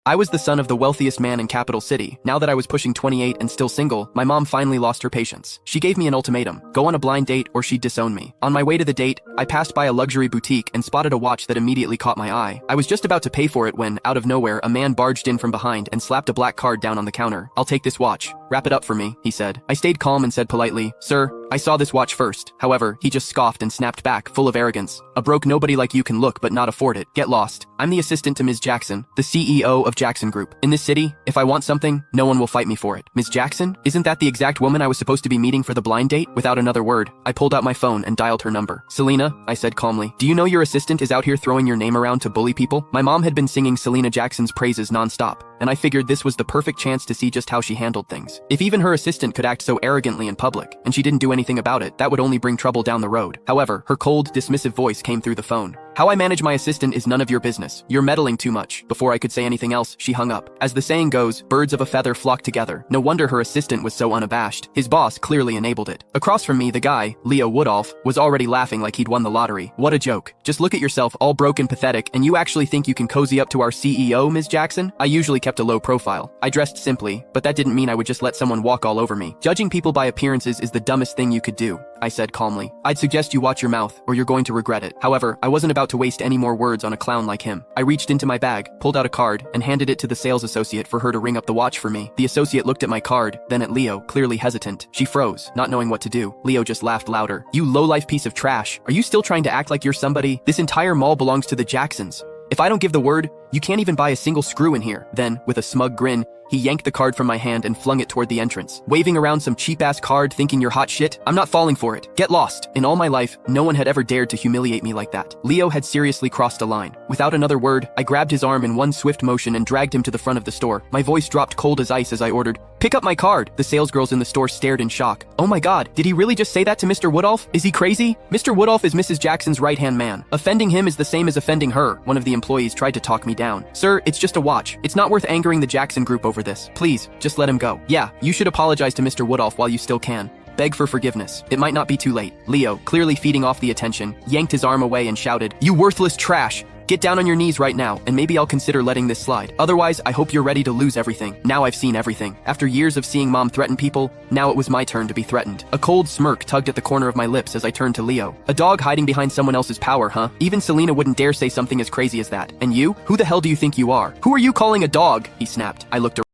I was the son of the wealthiest man in Capital City. Now that I was pushing 28 and still single, my mom finally lost her patience. She gave me an ultimatum: go on a blind date or she'd disown me. On my way to the date, I passed by a luxury boutique and spotted a watch that immediately caught my eye. I was just about to pay for it when, out of nowhere, a man barged in from behind and slapped a black card down on the counter. "I'll take this watch. Wrap it up for me," he said. I stayed calm and said politely, "Sir, I saw this watch first." However, he just scoffed and snapped back, full of arrogance. "A broke nobody like you can look but not afford it. Get lost. I'm the assistant to Ms. Jackson, the CEO of Jackson Group. In this city, if I want something, no one will fight me for it." "Ms. Jackson? Isn't that the exact woman I was supposed to be meeting for the blind date?" Without another word, I pulled out my phone and dialed her number. "Selena," I said calmly, "do you know your assistant is out here throwing your name around to bully people?" My mom had been singing Selena Jackson's praises nonstop, and I figured this was the perfect chance to see just how she handled things. If even her assistant could act so arrogantly in public, and she didn't do anything about it, that would only bring trouble down the road. However, her cold, dismissive voice came through the phone. "How I manage my assistant is none of your business. You're meddling too much." Before I could say anything else, she hung up. As the saying goes, birds of a feather flock together. No wonder her assistant was so unabashed. His boss clearly enabled it. Across from me, the guy, Leo Woodolph, was already laughing like he'd won the lottery. "What a joke. Just look at yourself, all broke and pathetic, and you actually think you can cozy up to our CEO, Ms. Jackson?" I usually kept a low profile. I dressed simply, but that didn't mean I would just let someone walk all over me. "Judging people by appearances is the dumbest thing you could do," I said calmly. "I'd suggest you watch your mouth, or you're going to regret it." However, I wasn't about to waste any more words on a clown like him. I reached into my bag, pulled out a card, and handed it to the sales associate for her to ring up the watch for me. The associate looked at my card, then at Leo, clearly hesitant. She froze, not knowing what to do. Leo just laughed louder. "You low-life piece of trash. Are you still trying to act like you're somebody? This entire mall belongs to the Jacksons. If I don't give the word, you can't even buy a single screw in here." Then, with a smug grin, he yanked the card from my hand and flung it toward the entrance. "Waving around some cheap-ass card thinking you're hot shit? I'm not falling for it. Get lost." In all my life, no one had ever dared to humiliate me like that. Leo had seriously crossed a line. Without another word, I grabbed his arm in one swift motion and dragged him to the front of the store. My voice dropped cold as ice as I ordered, "Pick up my card." The salesgirls in the store stared in shock. "Oh my god, did he really just say that to Mr. Woodolph? Is he crazy?" "Mr. Woodolph is Mrs. Jackson's right-hand man. Offending him is the same as offending her." One of the employees tried to talk me down. "Sir, it's just a watch. It's not worth angering the Jackson Group over this. Please, just let him go." "Yeah, you should apologize to Mr. Woodolph while you still can. Beg for forgiveness. It might not be too late." Leo, clearly feeding off the attention, yanked his arm away and shouted, "You worthless trash! Get down on your knees right now, and maybe I'll consider letting this slide. Otherwise, I hope you're ready to lose everything." Now I've seen everything. After years of seeing Mom threaten people, now it was my turn to be threatened. A cold smirk tugged at the corner of my lips as I turned to Leo. "A dog hiding behind someone else's power, huh? Even Selena wouldn't dare say something as crazy as that. And you? Who the hell do you think you are? Who are you calling a dog?" he snapped. I looked around.